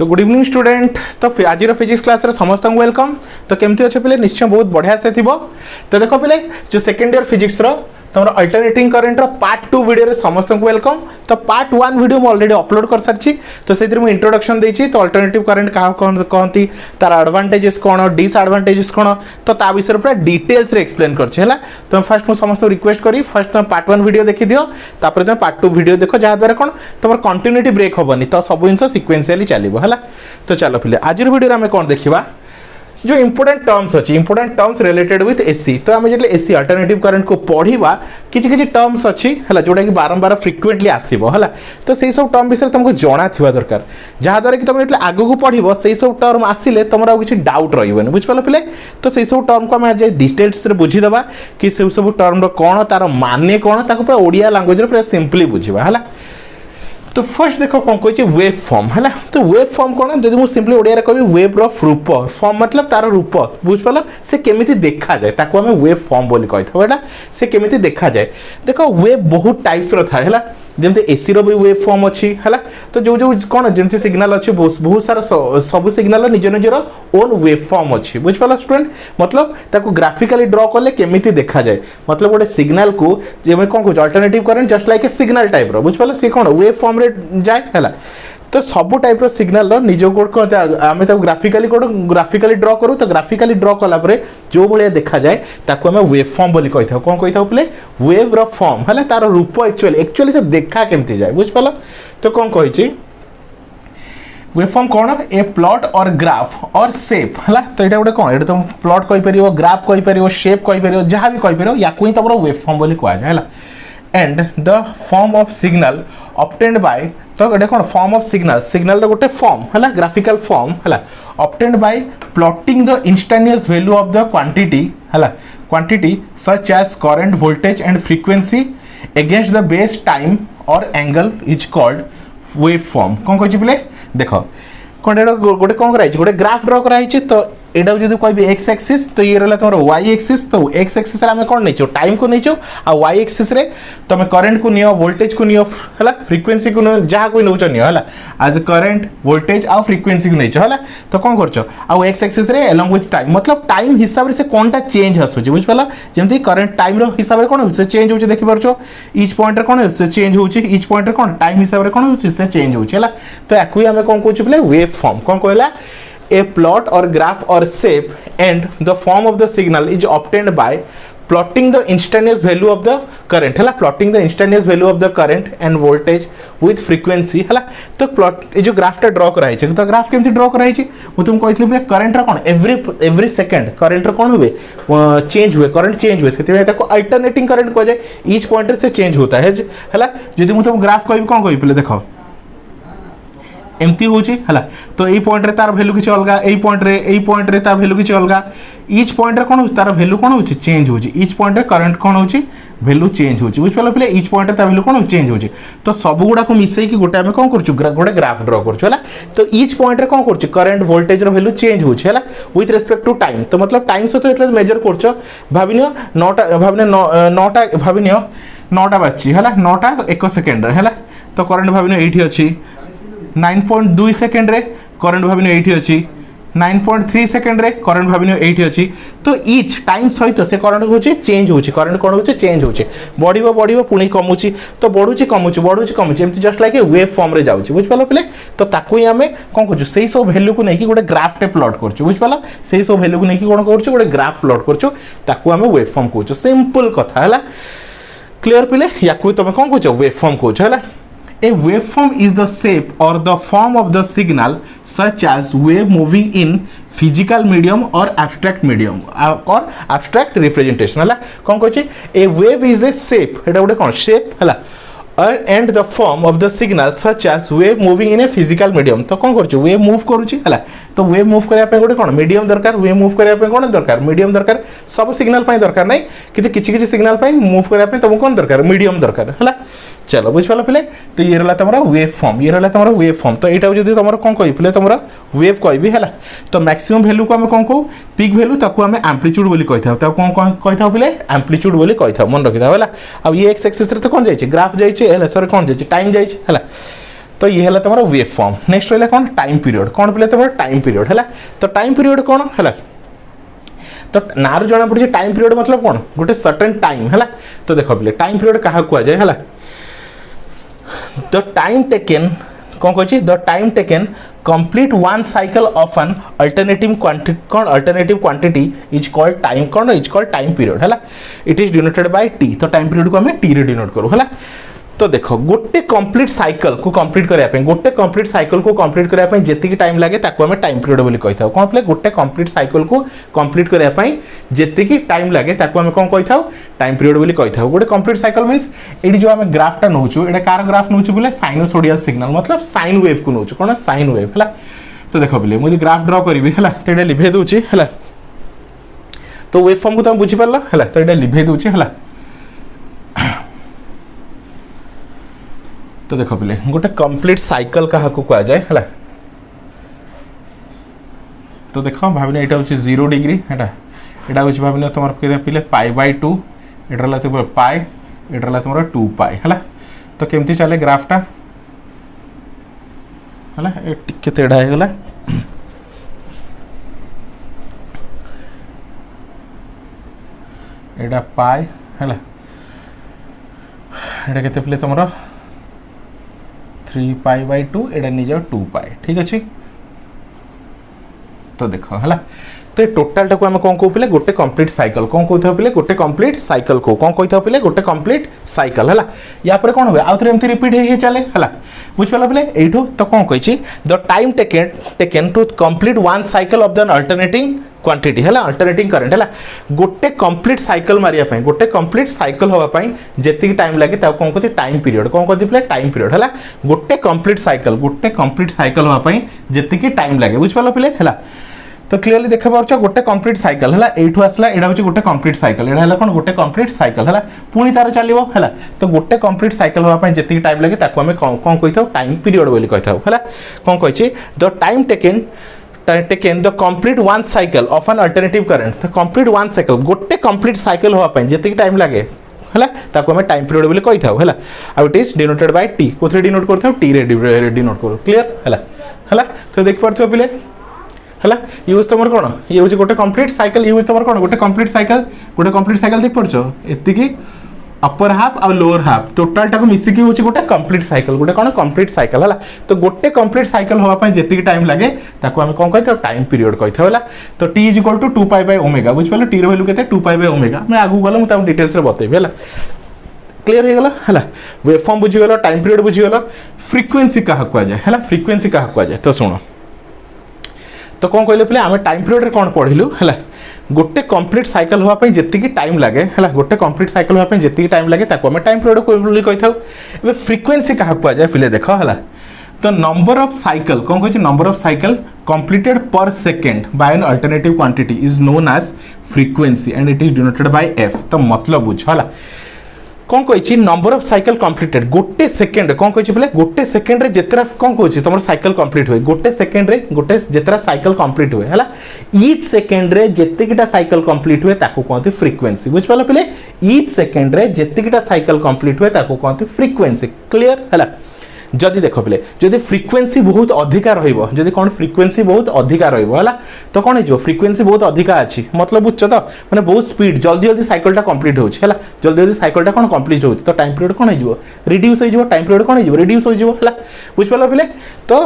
तो good evening student. तो आज फिजिक्स क्लास रे समस्त वेलकम। तो केमती अच्छे पे निश्चय बहुत बढ़िया से थी। तो देखो पे जो सेकेंड इयर फिजिक्स तुम अल्टरनेटिंग करेंट पार्ट 2 वीडियो रे समस्त वेलकम। तो पार्ट 1 वीडियो मुझे ऑलरेडी अपलोड कर सारी। तो से इंट्रोडक्शन देती। तो अल्टरनेटिव करेंट क्या कहती, तार एडवांटेजेस कौन, डिसएडवांटेजेस कौन, तो ता विषय पूरा डिटेल्स रे एक्सप्लेन करछे हला। तो फर्स्ट मु समस्त रिक्वेस्ट करी फर्स्ट तुम पार्ट 1 वीडियो देखि दियो, तापर तुम पार्ट 2 वीडियो देखो, जहाँ द्वारा कौन तुम कंटिन्यूटी ब्रेक होबनी। तो सब जिन सिक्वेंशियली चलो है। तो चलो पिले आज वीडियो आम कौन देखा, जो इंपोर्टेंट टर्म्स अच्छी, important terms related with AC. तो आम जो एसी अल्टरनेटिव करंट को पढ़ा किसी टर्म्स अच्छी है जोटा कि बारंबार फ्रिक्वेंटली आसो है। तो से सब टर्म विषय तुमको जना थी दरकार, जहाँद्वारा कि तुम जो आग को पढ़ से सब टर्म आसिले तुम किसी डाउट रही बुझिपाल पे। तो से सब टर्म को आम आज डिटेल्स बुझीदे कि से सब टर्म कौन, तार माने कौन, पूरा ओडिया लैंग्वेज पूरा सिंपली बुझा है। तो फर्स्ट देखो कौन कही वेव फॉर्म है। तो वेव फॉर्म कौन, जब मुझे सिंपली ओडिया कह वेव रूप, फॉर्म मतलब तार रूप बुझिपाल, से केमी देखा जाए ताको आम वेव फॉर्म बोली कही था। से केमी देखा जाए, देखो वेव बहुत टाइप्स थाए है, जमती एसी रो भी वेव फॉर्म अच्छी है। तो जो जो कौन जमती सिग्नल अच्छी बहुत सारा सब सिग्नल निज निजर ओन वेव फॉर्म अच्छी बुझिपाल स्टूडेंट। मतलब ताको ग्राफिकली ड्रॉ कले केमी देखा जाए, मतलब गोटे सिग्नल को जे कौन कह alternative current just like a signal type रो बुझिपाल, सी कौन वेव फॉर्म रे जाए है। तो सब टाइप सिग्नल निज को आम ग्राफिकली ड्रॉ करूँ। तो ग्राफिकली ड्रॉ कलापर जो भाया देखा जाए ताको आम वेव फॉर्म बोली कही था। कौन कही था पे वेव रो फॉर्म है, तार रूप एक्चुअली से देखा केमती जाए बुझिपाल। तो कौन कही वेव फॉर्म कौन, ए प्लॉट और ग्राफ और शेप है। तो ये गोटे कौन, ये तुम प्लॉट कहीपर, ग्राफ कहीपर, शेप कहीपर, जहाँ भी कहीपर या तुम वेव फॉर्म बोली कहुए है। And the form of signal obtained by, तो गोटे कौन फॉर्म ऑफ सिग्नल, सिग्नल गोटे फॉर्म है, ग्राफिकल फॉर्म है, obtained by plotting the instantaneous value of the quantity है, quantity such as current, voltage and frequency against the base time or angle is called wave form. कौन कही पे देख कौन गोटे कौन कराई, गोटे ग्राफ ड्रॉ कराई। तो एटा जो कह एक्स एक्सिस, तो ये रहा तुम वाई एक्सिस। तो एक्स एक्सिस आम कौन नहीं टाइम को नहीं, आ वाई एक्सिस तुम करंट को नियो, वोल्टेज को नियो है, फ्रिक्वेंसी को नियो, जहाँ कोई नौ है आज करंट, वोल्टेज आ फ्रिक्वेंसी को नहीं है। तो कौन कर x axis along with time, मतलब टाइम हिसाब से कौन टा चेंज आसूँ बुझिपाल। जमी करंट टाइम हिसाब से कौन हो चेंज हो देखिपार, इच पॉइंट कौन चेंज हो, इच पॉइंट कौन टाइम हिसाब से कौन हो चेंज हो। तो या आम कौन कहे वेव फॉर्म। कौन कहला, a plot or graph or shape and the form of the signal is obtained by plotting the instantaneous value of the current है, plotting the instantaneous value of the current and voltage with frequency है। तो plot ये जो graph टा draw कराई है, तो graph केमती ड्रॉ कराई है मुझे तुम कहती करंट रा कौन एवरी सेकंड करंट रा कौन हुए चेंज हुए, करंट चेंज हुए, से अल्टरनेटिंग करंट कह जाए, ईच पॉइंट से चेंज होता है। जदि मुझे तुम ग्राफ कह कौन कही पे देख एमती हूँ है। तो यही पॉइंट रे तार वैल्यू किसी अलग, यही पॉइंट रे तार वैल्यू किसी अलग, ईच पॉइंट रे कौन हो तार वैल्यू कौन हो चेंज हो, ईच पॉइंट रे करंट कौन हो वैल्यू चेंज हो बुझिपाल पे, ईच पॉइंट रे तार वैल्यू कौन चेंज हो। तो सब गुड़ा को मिसई गोटे आम कौन कर गोटे ग्राफ ड्रॉ कर। तो ईच पॉइंट रे कौन कर करंट, वोल्टेज रो वैल्यू चेंज हो विथ रेस्पेक्ट टू टाइम। तो मतलब टाइम सहित मेजर कर भाविनियो 9टा भाविनियो 9टा बाजी है, 9टा 1 सेकेंड है। तो करंट भाविनियो ये अच्छी 9.2 सेकेंड रे, करंट भाविनियो ये अच्छी 9.3 सेकेंड रे, करंट भाविनियो ये अच्छी। तो ईच टाइम सहित से करंट हो चेंज हो, करंट कौन हो चेंज हो, बढ़िबो बढ़िबो पुणी कमुची, तो बढ़ुची कमुची, बढ़ुची कमुची, एमती जस्ट लाइक वेव फॉर्म रे जाउची बुझिपाल पे। तो ताकू ही आमे कौन करछु सेही सब वैल्यू को नहीं गोटे ग्राफ टे प्लॉट करछु बुझिपाल, सेही सब वैल्यू को नहीं कौन करछु गोटे ग्राफ प्लॉट करछु, ताकू आमे वेव फॉर्म कहछु। सिंपल कथा है, क्लियर पिले। याकू तुम कौन कहछु वेव फॉर्म कहछु है। A waveform is the shape or the form of the signal such as wave moving in physical medium or abstract medium or abstract representation है। कौन कहे a wave is a shape, एटा गोटे कौन shape है, and the form of the signal such as wave moving in a physical medium। तो कौन कर wave move करुच्ची है, तो वेव मूव करने गोटे कौन मीडियम दरकार, वेव मूव करने कौन दरकार मीडियम दरकार, सब सिग्नल दरकार नहीं कि सिग्नल मूव करने तुमको कौन दरकार मीडियम दरकार है। चलो बुझिपाल पे। तो ये रहा तुम वेव फॉर्म, ये रहा तुम वेव फॉर्म। तो यहाँ जो तुम कौन कही पे तुम वेव कह है। तो मैक्सिमम वैल्यू को आम कौन कहू पिक वैल्यू, ताको आम एम्पलीट्यूड बोली कही था, कौन कही था पे एम्पलीट्यूड बोली कही था, मन रखी था है। अब ये एक्स एक्सिस तो कौन जाइए ग्राफ जाइए, सॉरी कौन जाइए टाइम जाइए है। तो ये है तुम वेव फॉर्म। नेक्स्ट रहा कौन टाइम पीरियड कौन पे तुम टाइम पीरियड है। तो टाइम पीरियड कौन है तो ना जना पड़ी टाइम पीरियड मतलब कौन गोटे सर्टेन टाइम है। तो देख पे टाइम पीरियड क्या कहुए है द टाइम टेकन कौन कह the time taken complete one cycle of an alternative quantity कौन alternative quantity is called time कौन इज कॉल्ड टाइम पीरियड है। It is denoted by T. तो टाइम पीरियड को हमें टी रे डिनोट करूँ है। तो देखो गोटे कंप्लीट साइकिल को कंप्लीट करने गोटे कंप्लीट साइकिल को कंप्लीट करने जी टाइम लगे हमें टाइम पीरियड बोली कही था। कौन पे गोटे कंप्लीट साइकिल को कंप्लीट करने जी टाइम लगे हमें कौन कही था टाइम पीरियड बोली कही था। गोटे कंप्लीट साइकिल मीन्स ये जो आम ग्राफटा नौ ये कार ग्राफ नौ बोले साइनोसोडियल सिग्नल मतलब साइन वेव को नौ कौन साइन वेव है। तो देख पे मुझे ग्राफ ड्र करी है तो ये लिभे दूसरी है। तो वेव फॉर्म को तुम बुझीपार है तो ये लिभे दूसरी है। तो देख पे गोटे कंप्लीट साइकिल क्या कह जाए है। तो देख भाविन यहाँ हूँ 0 डिग्री यहाँ हूँ भाविन तुम पे पाई बाय 2 ये तुम पाए ये तुम 2 पाए है। तो केमती चले ग्राफटा है टिके तेढ़ा होगला यहाँ पाए है यहाँ के तुम 3 पाई बाय 2 एटा नहीं जाओ 2 पाई ठीक अच्छे। तो देख है तो टोटाल टाक आम कौन कहते गोटे कंप्लीट साइकिल कौन कहता पे गोटे कंप्लीट साइकिल को कौन कहता पे गोटे कंप्लीट साइकिल है। या पर कौन हुए आउ एमती रिपीट हो चले है बुझिपाल पे यू तो कौन कही the time taken to complete one cycle of the alternating quantity है अल्टरनेटिंग करंट है। गोटे कंप्लीट साइकिल मारिया गोटे कंप्लीट साइकिल होगापाई जी टाइम लगे कौन कहते टाइम पीरियड कौन कहते टाइम पीरियड है। गोटे कंप्लीट साइकिल होगापाई जी टाइम लगे बुझिपाल पे है। तो क्लीयरली देख पार्छ गोटे कंप्लीट साइकिल है यू आसला यहाँ हूँ गोटे कंप्लीट साइकिल यहाँ कौन गोटे कंप्लीट साइकिल है पुणी तार चलो है। तो गोटे कंप्लीट साइकिल होगापाई जी टाइम लगे आम कौन कही था टाइम पीरियड बोली कही था है। कौन कही the time taken the complete one cycle of an alternative current तो कंप्लीट वन साइकिल गोटे कंप्लीट साइकिल होगापाई जी टाइम लगे है आम टाइम पीरियड बोली कही था है। It is denoted by T को डिनोट कर टी रे डिनोट करूँ क्लीयर है। तो देख पार्थ पे है यूज तुम कौन ये हूँ गोटे कंप्लीट साइकिल यूज तुम कौन गोटे कंप्लीट साइकिल देख पार्छ एति अपर हाफ आ लोअर हाफ टोटाल टाक मिसिकी हूँ गोटे कंप्लीट साइकिल गोटे कौन कंप्लीट साइकिल है। तो गोटे कंप्लीट साइकिल होगापाई जी टाइम लगे आम कौन कही टाइम पीरियड कही था। तो T is equal to 2 pi by omega बुझिपाल टी वैल्यू के 2 पाई बाय ओमेगा मैं आगू गला मुझे डिटेल्स बतेबी है। क्लीयर हो गला है वेव फॉर्म बुझीगल टाइम पीरियड बुझीगल फ्रिक्वेंसी क्या कह जाए है फ्रिक्वेंसी क्या कह जाए। तो शुण तो कौन कहले पे आम टाइम पीरियड रे कौन पढ़िलु है गोटे कंप्लीट साइकिल होगापाई जी टाइम लगे है गोटे कंप्लीट साइकिल होगापाई जी टाइम लगे आम टाइम पीरियड को कही था। फ्रिक्वेंसी क्या कह जाए पे देख है तो नंबर ऑफ साइकिल कौन कह number of cycle completed per second by an alternative quantity is known as frequency and it is denoted by F. तो मतलब बुझ है कौन कही नंबर ऑफ साइकिल कंप्लीटेड गोटे सेकेंड कौन कही बोले गोटे सेकेंड रे जितरा कौन कह तुम साइकिल कंप्लीट हुए गोटे सेकेंड रे गोटे जितरा साइकिल कंप्लीट हुए है ईच सेकेंड रे जितकिटा साइकिल कंप्लीट हुए ताको कहते फ्रिक्वेंसी बुझिपाल पे ईच सेकेंड रे जितकिटा साइकिल कंप्लीट हुए ताको कहते फ्रिक्वेंसी क्लीयर है। जदि देख पे जदि फ्रिक्वेंसी बहुत अधिका रही कौन फ्रिक्वेंसी बहुत अधिका रहा तो कौन हो फ्रिक्वेंसी बहुत अधिका अच्छी मतलब बुझ तो मैंने बहुत स्पीड जल्दी जल्दी साइकिलटा कंप्लीट हो जल्दी जल्दी साइकिलटा कौन कंप्लीट हो तो टाइम पीरियड कौन हो रिड्यूस हो टाइम पीरियड कौन हो रिड्यूस हो बुझिपाल पे। तो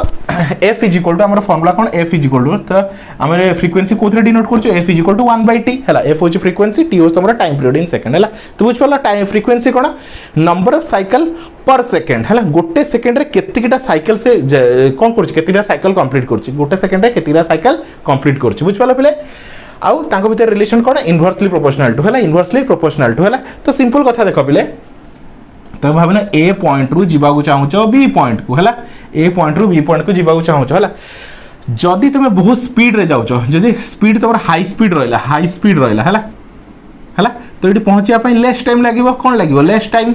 एफ इज इक्वल टू आम फर्मुला कौन एफ इज इक्वल टू तो आम फ्रिक्वेंसी कौन डिनोट कर F is equal to 1/t है एफ हूँ फ्रिक्वेंसी टी हूँ तुम टाइम पीरियड इन सेकेंड है। तो बुझिपाल टाइम फ्रिक्वेंसी कौन नंबर ऑफ साइकिल पर सेकेंड है गोटे सेकेंड रे केतिकिटा साइकिल से कौन कर साइकिल कंप्लीट कर गोटे सेकेंड रे केतिकिटा साइकिल कंप्लीट कर बुझिपाल पे। आउ तांको भीतर रिलेशन कौन इनवर्सली प्रोपोर्शनल टू है इनवर्सली प्रोपोर्शनल टू है। तो सिंपल कथा देख पे तो भावना ए पॉइंट रु जीवाकू चाहूच बी पॉइंट को है ए पॉइंट रु बी पॉइंट को जीवाकू चाहूच है जदि तुम बहुत स्पीड रे जाउच जदि स्पीड तुम हाई स्पीड रहा है तो ये पहुँचा लेस टाइम लगे कौन लगे लेस टाइम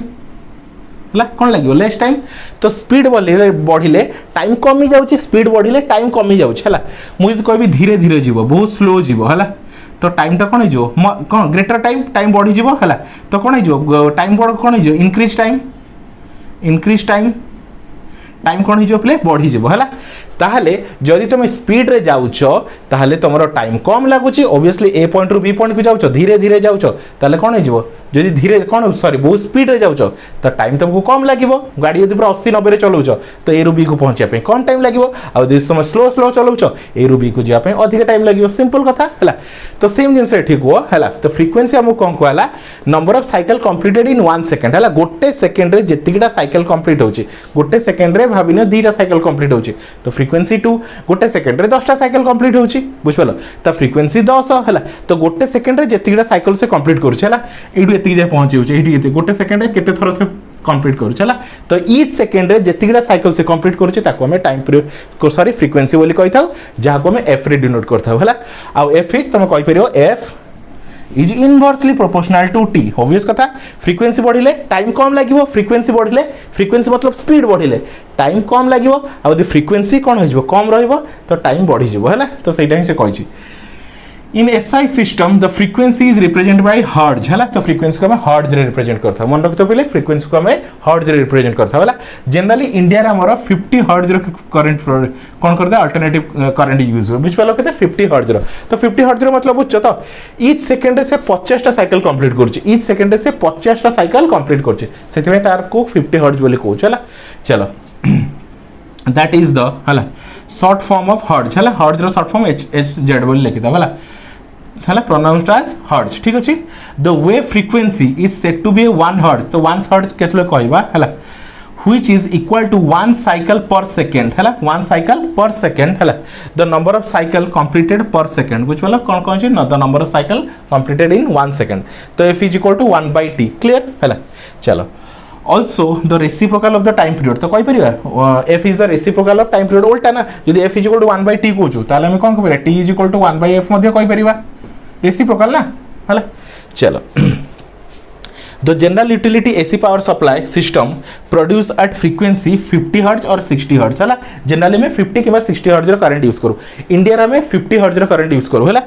है कौन लगे लेस टाइम। तो स्पीड बढ़िले टाइम कमी जाऊँगी स्पीड बढ़िले टाइम कमी जाऊँगी है मुझे कह धीरे धीरे जीव बहुत स्लो जीव है तो टाइमटा कौन हो कौन ग्रेटर टाइम बढ़ी है तो कौन हो टाइम बढ़ कौन हो इनक्रीज टाइम टाइम कौन हो पे बढ़ीज है। ताहले जदि तुम स्पीड रे जाउछ ताहले तुमरो टाइम कम लगुच ओबियसली ए पॉइंट रु बी पॉइंट को जाउछ धीरे धीरे जाउछ ताहले कौन हो जदि धीरे कौन सॉरी बहुत स्पीड रे जाउछ तो टाइम तुमको कम लगे गाड़ी यदि पूरा 80 90 चलाउछ तो ए रु बी को पहुंचा कम टाइम लगे आ समय स्लो स्लो चलाउछ ए रु बी को जावाई अधिक टाइम लगे सिंपल कथा है। तो सेम जिनस ठीक हुआ है। तो फ्रिक्वेंसी आमको कौन कहला number of cycle completed in 1 second है। गोटे सेकंड रे जेतिकीटा साइकिल कंप्लीट होची गोटे सेकंड रे भाबिनो दीटा साइकिल कंप्लीट होची तो फ्रिक्वेंसी 2 गोटे सेकंड रे 10टा साइकिल कंप्लीट होची बुझिपालो तो फ्रिक्वेंसी 10 है। तो गोटे सेकंड रे जेतिकीटा साइकिल से कंप्लीट करूछ है एडू एति जे पहुंची होची एटी गोटे सेकंड रे केते थर से कंप्लीट करूछ है। तो ईच सेकंड रे जेतिकीटा साइकिल से कंप्लीट करूछ ताको हमें टाइम पीरियड को सॉरी फ्रिक्वेंसी बोली कहि थाउ जहां को हमें एफ रे डिनोट करथाउ है। आ एफ इज तुम कहि परियो F is inversely proportional to T obvious कथा फ्रिक्वेंसी बढ़िले टाइम कम लागिवो फ्रिक्वेंसी बढ़िले फ्रिक्वेंसी मतलब स्पीड बढ़िले टाइम कम लागिवो आ यदि फ्रिक्वेंसी कौन हो कम रहिबो तो टाइम बढ़ी जिवो है। तो सेटा ही से कहि in SI system the frequency is represent by hertz है। तो फ्रिक्वेंसी को हमें हर्ट्ज रे रिप्रेजेंट करथा मन रखतो पहिले फ्रिक्वेंसी को हमें हर्ट्ज रे रिप्रेजेंट करथा है। जनरली इंडिया रे हमर 50 हर्ट्ज रो करंट कोन कर दे अल्टरनेटिव करंट यूज हो बुझ पालो केते 50 हर्ट्ज रो तो 50 हर्ट्ज रो मतलब बुझ तो ईच सेकंड रे से 50 टा साइकिल कंप्लीट करछि ईच सेकंड रे से 50 टा साइकिल कंप्लीट करछि सेति में तार को 50 हर्ट्ज बोली कहू चला चलो दैट इज द हला शॉर्ट फॉर्म ऑफ हर्ट्ज है। हर्ट्ज रो short form H H Z बोली लिखि दा है प्रोनाउंस्ड एज हर्ट्ज ठीक अछि। The wave frequency is said to be 1 hertz तो 1 हर्ट्ज केतले कहबा है which is equal to 1 cycle per second है 1 cycle per second है the number of cycle completed per second which वाला कौन कौन सी the number of cycle completed in 1 second तो f is equal to 1 by t clear है। चलो also the reciprocal of the time period तो कहि परिबा f is the reciprocal of time period उल्टा ना यदि f is equal to 1 by t कहूछु ताले हम कोन कहबा t is equal to 1 by f मध्ये कहि परिबा रेसिप्रोकल ना है। चलो The general utility AC power supply system produce at frequency 50 Hz और 60 Hz है। जनरली में 50 कि 60 Hz करंट यूज करूँ इंडिया में 50 Hz करंट यूज करूँ है।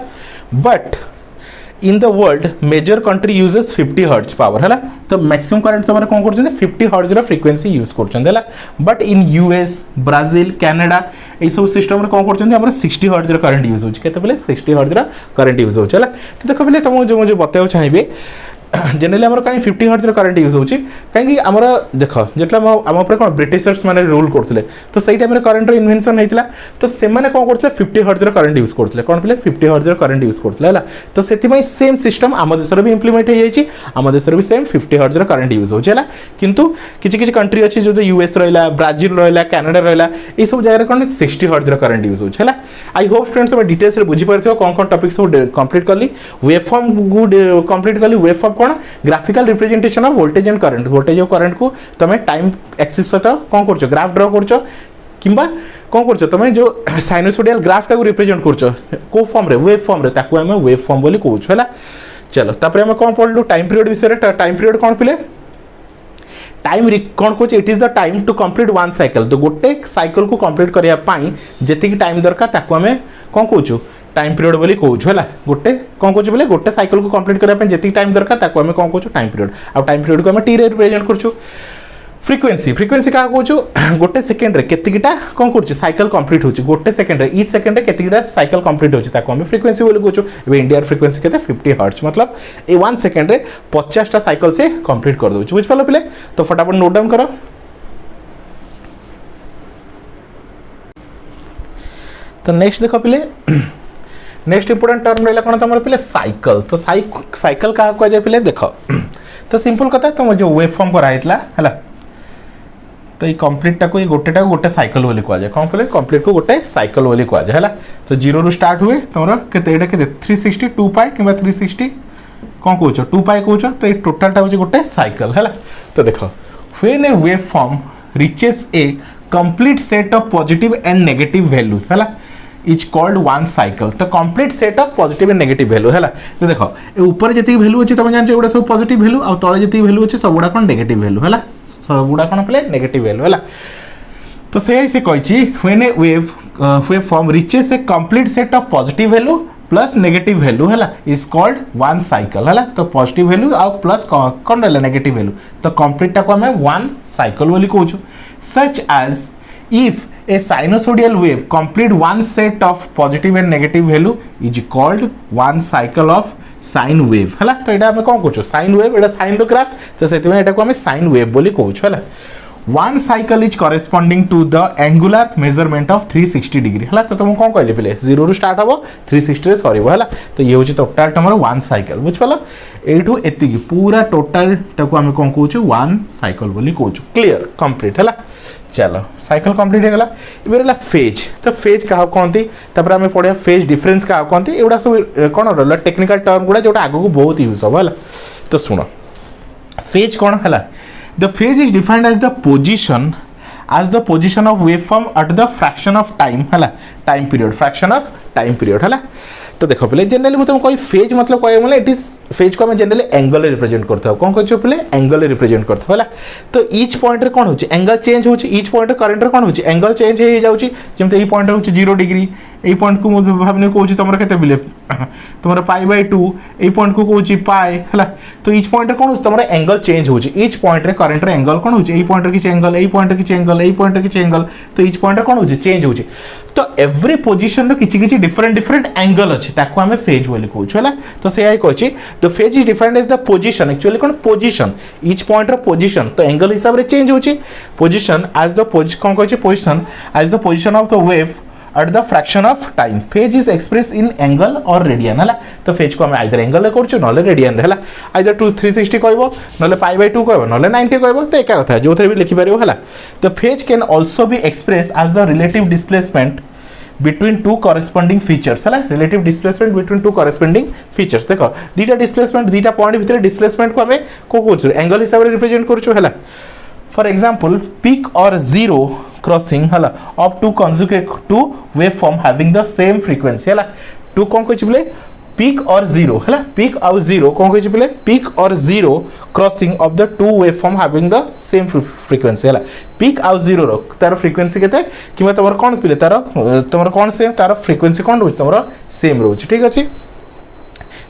But in the world major country uses 50 hertz power है तो मैक्सिमम करंट तुम कौन कर 50 हर्ट्ज फ्रिक्वेंसी यूज कर but in US Brazil Canada ये सब सिस्टम कौन कर 60 हर्ट्ज करंट यूज होते 60 हर्ट्ज करंट यूज हो तो देख पे तुमको जो मुझे बताइए चाहिए जनरली आम कहीं 50 हर्ट्ज करंट यूज होची कहीं आमर देख जो आम उपर कौन ब्रिटिशर्स मैंने रूल करते तो सही टाइम करंट इन्वेंशन होता तो से कौन करते 50 हर्ट्ज करंट यूज करते कौन पे 50 हर्ट्ज करंट यूज करते है तो से सेम सिस्टम आम देश भी इम्प्लीमेंट हो जाए आम देश भी सेम 50 हर्ट्ज करंट यूज होता किंतु किसी कंट्री अच्छी जो यूएस रहा ब्राजिल रहा कनाडा रहा ये सब जगह कौन 60 हर्ट्ज करंट यूज होता है। आई होप स्टूडेंट्स तुम डिटेल्स बुझीपार कौन कौन टॉपिक सब कंप्लीट कली वेवफॉर्म को कंप्लीट कली वेवफॉर्म कौन graphical representation of voltage and current voltage और करंट को तुम टाइम एक्सिस सहित कौन कर ग्राफ ड्र कर किंबा कौन कर तुम जो साइनोसोडियल ग्राफ टाक रिप्रेजेंट कर को फॉर्म रे वेव फॉर्म रे ताको हम वेव फॉर्म बोली कहूँ है। चलो तापर हम कौन पढ़लु टाइम पीरियड विषय टाइम पीरियड कौन पिले टाइम कौन कहूँ it is the time to complete one cycle तो गोटे साइकिल को कंप्लीट करने जी टाइम दरकार ताको आम कौन कहूँ टाइम पीरियड बोली कहूँ है गोटे कौन कहूँ बोले गोटे साइकिल को कंप्लीट करने जी टाइम दरकार ताको आम कौन कहूँ टाइम पीरियड आ टाइम पीरियड को आम टी रे रिप्रेजेंट करूँ। फ्रिक्वेंसी फ्रिक्वेंसी क्या कहूँ गोटे सेकेंड रे केतिकिटा कौन कर साइकिल कंप्लीट होची गोटे सेकेंड रे ईच सेकेंड रे केतिकिटा साइकिल कंप्लीट होची ताको हम फ्रिक्वेंसी बोली कहूँ ए इंडिया फ्रिक्वेंसी केते 50 हर्ट्ज मतलब ए 1 सेकेंड रे 50 टा साइकिल से कंप्लीट कर दउछ बुझ पालो पिले तो फटाफट नोट डाउन करो। तो नेक्स्ट देखो पिले नेक्स्ट इंपोर्टेंट टर्म रहला कोन तमर पिले साइकिल तो साइकिल का कह जाय पिले देखो तो सिंपल कथा तुम जो वेव फॉर्म करा हितला हला तो ये कंप्लीट टाको ये गोटे टाको गोटे साइकिल बोली कह जाय कौन कहले कंप्लीट को गोटे साइकिल बोली कह जाय हला तो 0 रु स्टार्ट हुए तमरा केते एटा केते 360 2 पाई किबा 360 कौन कहूछ 2 पाई कहूछ तो ये टोटल टा होची गोटे साइकिल हला। तो देखो when a wave form reaches a complete set of positive and negative values हला इज कॉल्ड वन साइकिल तो complete set of positive and negative value है। तो देखो ए ऊपर जति वैल्यू अछि तुम जान एगुडा सब पॉजिटिव वैल्यू आ तळे जति वैल्यू अछि सब गुडा कोन नेगेटिव वैल्यू है सब गुडा कोन प्ले नेगेटिव वैल्यू है। तो से कहिछि when a wave form reaches a complete set of positive value plus negative value है इज कॉल्ड वन साइकिल है। तो पॉजिटिव वैल्यू आ प्लस कौन रहला नेगेटिव वैल्यू तो कंप्लीट टाको हमें वन साइकिल बोली कहूछु such as if a sinusoidal wave complete one set of positive and negative value is called one cycle of sine wave है। तो यहाँ आम कौन कौन साइन वेव एटा साइन ग्राफ तो से आम साइन वेव बोली कहूँ है। One cycle is corresponding to the angular measurement of 360 degree है। तो तुमको कौन कहली पे 0 रू स्टार्ट हम 360 रे सर है। तो ये हूँ टोटाल तुम वन साइकिल बुझिपाल एठू एति पूरा टोटाल टाक आम कौन कहूँ वन साइकिल बोली कहूँ क्लीयर कंप्लीट है। चलो साइकिल कंप्लीट होगा ये रहा फेज। तो फेज क्या कहती आम पढ़ा फेज डिफरेंस क्या कहती एगुड़ा सब कौन रहा टेक्निकल टर्म गुड़ा जो आगे बहुत यूज हम है। तो शुण फेज कौन है the phase is defined as the position of waveform at the fraction of time है time period fraction of time period है। तो देखो पहले जनरली मुझे कोई फेज मतलब कोई मतलब इट इज फेज को हम जनरली एंगल रिप्रेजेंट करते हो कौन कहते पहले एंगल रिप्रेजेंट करते हो है। तो ईच पॉइंट रे कौन होची एंगल चेंज होची ईच पॉइंट रे करंट रे कौन होची एंगल चेंज हे जाउची जेमते ई पॉइंट रे होची 0 डिग्री এই পয়েন্ট কু ভাবনে কହୁছি তোমার কেতে বিলে তোমার π/2 এই পয়েন্ট কু কହୁছি পাই হলা। তো ইচ পয়েন্ট রে কোন হচ্ছে তোমার অ্যাঙ্গেল চেঞ্জ হচ্ছে ইচ পয়েন্ট রে কারেন্ট রে অ্যাঙ্গেল কোন হচ্ছে এই পয়েন্ট রে কিছু অ্যাঙ্গেল এই পয়েন্ট রে কিছু অ্যাঙ্গেল এই পয়েন্ট রে কিছু অ্যাঙ্গেল তো ইচ পয়েন্ট রে কোন হচ্ছে চেঞ্জ হচ্ছে। তো এভরি পজিশন রে কিছু কিছু ডিফরেন্ট ডিফরেন্ট অ্যাঙ্গেল আছে তাকু আমি ফেজ বলি কହୁଛୁ হলা। তো সেয়াই কইছি the phase is defined as the position actually কোন পজিশন ইচ পয়েন্ট র পজিশন তো অ্যাঙ্গেল হিসাব রে চেঞ্জ হচ্ছে পজিশন অ্যাজ দ কোন কইছি position as the position of the wave at the fraction of time phase is expressed in angle or radian है। तो phase को हम either angle करछु नले radian है either 360 कहबो नले π/2 कहबो नले 90 कहबो तो एका कथा जो थे भी लिखि परिबो है। तो phase can also be expressed as the relative displacement between two corresponding features है relative displacement between two corresponding features देखो दीटा displacement दीटा पॉइंट भितर displacement को हमें को कहछु एंगल हिसाब रे रिप्रेजेंट करछु है। फॉर एग्जांपल पीक और जीरो क्रॉसिंग है of two conjugate waveform having the same frequency है। टू कौन कह बोले पीक और जीरो है पीक और जीरो कौन कह बोले पीक और zero crossing of the two wave form having the same frequency है। पीक और जीरो रो तार फ्रीक्वेंसी केते कि तुम कौन पिले तार तुम कौन सेम तार फ्रीक्वेंसी कौन रोज तुम सेम रोज ठीक अच्छे।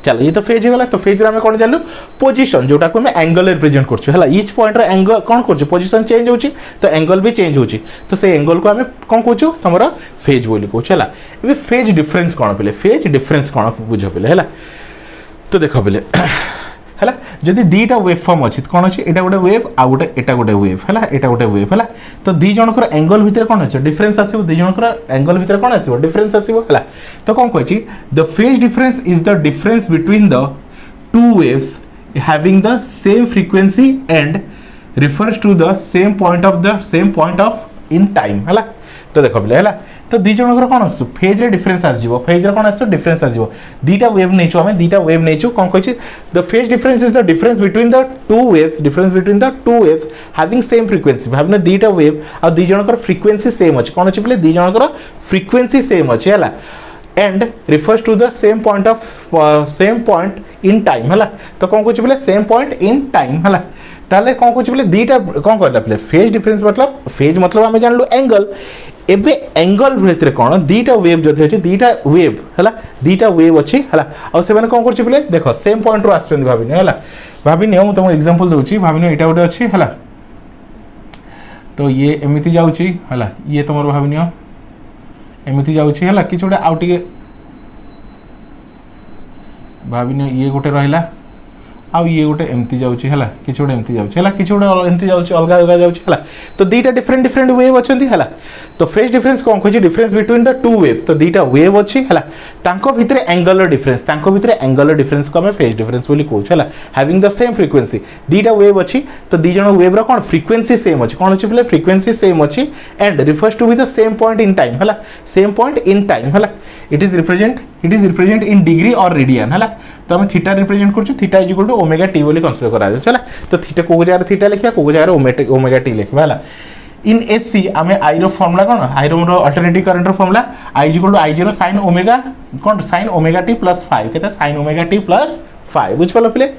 चलो ये तो फेज होगा तो फेज आम कौन जानलु पोजिशन जोटा को एंगल रिप्रेजेंट करछु है ईच पॉइंट रो एंगल कौन करछु पोजिशन चेंज होची तो एंगल भी चेंज होची तो से एंगल को आम कौन कहछु तुमरा फेज बोली कहछु है। ए फेज डिफरेंस कौन पे फेज डिफरेंस कौन बुझ पे है। तो देख पे है जदि दीटा वेव फॉर्म अच्छी कौन अच्छी एटा गोटे वेव आ गोटे एटा गोटे वेव है एटा गोटे वेव है। तो दी जनकर एंगल भितर कौन अच्छे डिफरेंस आसो दी जनकर एंगल भितर कौन आसो डिफरेंस आसो है। तो कौन कही the phase difference is the difference between the two waves having the same frequency and refers to the same point of in time है। तो देख पे है तो दी जनकर कौन आसो फेज रे डिफरेंस आसो फेज रे कौन आसो डिफरेंस आसो दीटा वेव नेचु आमे दीटा वेव नेचु कौन कही the phase difference is the difference between the two waves having same frequency भाबना दीटा वेव आ दी जनकर फ्रीक्वेंसी सेम अछि कौन अछि बोले दी जनकर फ्रीक्वेंसी सेम अछि है and refers to the same point in time है। तो कौन कही बोले सेम पॉइंट इन टाइम है ताले कौन कही बोले दीटा कौन कहला पे फेज डिफरेंस मतलब आम जानलु एंगल एबे एंगल भितर कौन दीटा वेव जदि अच्छे दीटा वेव अच्छी है और से कौन कर बोले देख सेम पॉइंट रू आसुँच भाविनी है भाविनी मुझे तुमको एग्जांपल दूसरी भाविनी यहाँ गोटे अच्छी है। तो ये एमती जाऊँगी है ये तुम भाविनी एमती जाऊँगी है कि गोटे आउ टे भाविनी ये गोटे रहा आउ ये गोटे एमती जाऊँगी है कि गोटे एमती जाऊँगी है कि गोटे एमती जाऊँगी अलग अलग जाऊँगी है। तो दीटा डिफरेंट डिफरेंट वेव अच्छी है। तो फेज डिफरेंस कौन कही difference between the to wave तो दीटा वेव अच्छी है तांको भितर एंगल डिफरेंस को हमें फेज डिफरेंस बोली कहूँ है हैविंग द सेम फ्रीक्वेंसी दीटा वेव अच्छी तो दी जन वेव रो कौन फ्रीक्वेंसी सेम अच्छी कौन अच्छी बोले फ्रीक्वेंसी सेम अच्छी and refers to be the same point in time है सेम पॉइंट इन टाइम है। It is represent in degree or radian है। तो हम थीटा रिप्रेजेंट करछु theta is equal to omega T बोली कंसीडर करा जाय चला। तो थीटा को जगह थीटा लिखिया को जगह ओमेगा टी लिखबा है। इन एसी आमे आई रो फॉर्मूला कौन आई रो अल्टरनेटिव करंट रो formula I is equal to I0 sin omega कौन sin ओमेगा टी प्लस 5 केते sin ओमेगा टी प्लस 5 बुझ पालो प्ले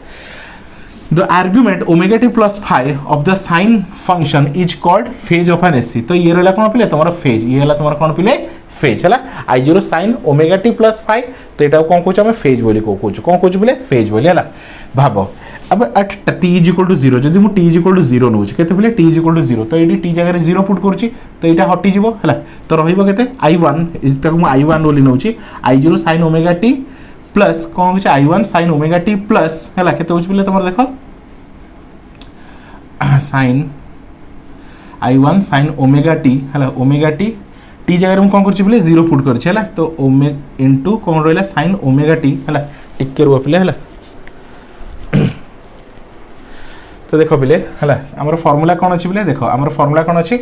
the argument omega T plus 5 of the sine function is called phase of an AC. तो ये रहला कौन पिले तुम्हारा फेज ये रहला तुम्हारा कौन पिले फेज है I0 sin omega T plus 5 तो यहाँ कौन कौन फेज बोली कौन कौन बोले फेज बोली है भाव अब at T is equal to zero जदि मुझे T is equal to zero now के T is equal to zero तो ये टी जगह जीरो पुट करुँची तो यहाँ हटिଯିव है तो रही आई वन आई वन बोली now I zero sine omega T plus कौन हो I one sine omega T plus है के तुम देख sine I one sine omega T है ओमेगा टी जगह मुझे कौन कर जीरो पुट कर तो ओमे इंटू कौन रहा साइन ओमेगा टी है टिके रुह पे है तो देख पिले है आमर फर्मूला कौन अच्छी पिले देख आमर फर्मूला कौन अच्छी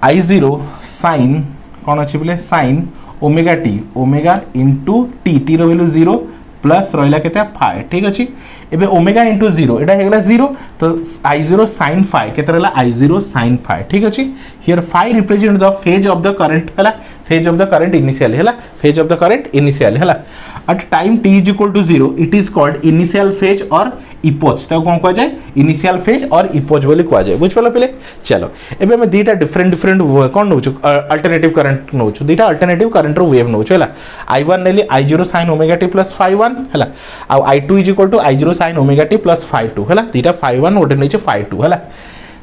आई जीरो साइन कौन अच्छी पिले sine omega into T T रही जीरो प्लस रहा के फाइ ठीक अच्छे एबे ओमेगा इंटू जीरो यहाँ जीरो तो आई जीरो साइन फाइ के आई जीरो साइन फाइ ठीक अच्छे here phi represent the phase of the current है phase of the current initial है phase of the current initial है at time T is equal to zero it is called initial phase or epoch तो कौन कह जाए initial phase or impose बोली कह जाए बुझ पाल पे चलो एबे मैं दुईटा डिफरेंट डिफरेंट कौन नौ अल्टरनेटिव करंट नौ दुईटा अल्टरनेटिव करंट वेव नौ है आई वन नेली I zero sine omega T plus phi one है I two is equal to I zero sine omega T plus phi two है दुईटा phi one गोटे नहीं phi two है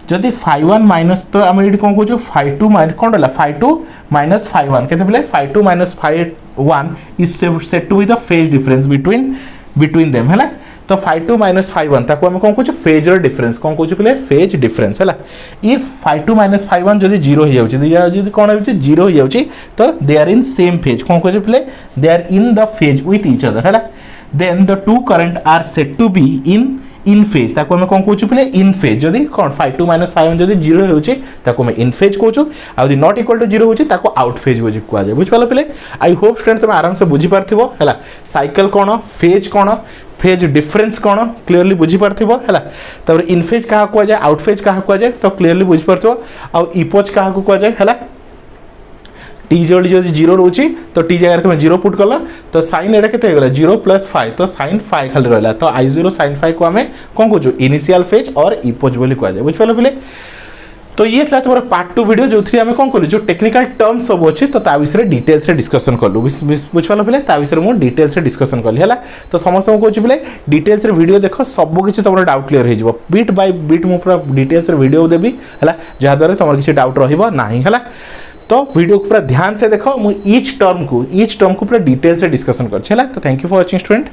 जदि phi one minus तो आम ये कौन कौन फाइ टू कौन रहा phi two minus phi one के phi two minus phi one is set to be the phase difference between them है तो phi two minus phi one ताको आम कौन कौन फेज डिफरेंस कौन कौन पे फेज डिफरेंस है if phi two minus phi one जब जीरो हो जाए कौन हो जीरो हो जाए तो they are in same phase कौन कौन पे they are in the phase with each other है then the two current are set to be in phase ताको आम कौन कौन पे इन फेज जदि कौन phi two minus phi one जब जीरो हो इन फेज कौचु आदि नॉट इक्वल टू जीरो हो आउट फेज बोली कहुए बुझिपाल पे आई होप स्टूडेंट तुम आराम से बुझीपार है साइकिल कौन फेज कौन फेज डिफरेंस कौन क्लीयरली बुझीपार है इन फेज क्या कहुए आउट फेज क्या कहुए तो क्लीयरली बुझीपार आउ इपोज क्या कहुए है टी जो जीरो रोचे तो टी जगह तुम जीरो पुट कल तो साइन एटा के जीरो प्लस फाइ तो साइन फाइ खाली रहा तो आई जीरो साइन फाइ को आम कौन कौन इनिशियल फेज और इपोज बोली कहुए बुझिपाल पे तो ये था तुम पार्ट टू वीडियो जो थी आम कौन कलु जो टेक्निकल टर्म्स सब अच्छे तो विषय डिटेल्स डिस्कसन कलु बुझिपाल पे विषय मुझे डिटेल्स डिस्कसन कली है तो समस्त कहूँ पे डिटेल्स वीडियो देख सबकि तुम डाउट क्लीयर हो बिट बाय बिट मुझे पूरा डिटेल्स वीडियो देवी है जहाद्वारा तुम किसी डाउट रहा है तो वीडियो को पूरा ध्यान से देखो मुझे ईच टर्म को पूरा डिटेल्स डिस्कसन कर तो thank you for watching student.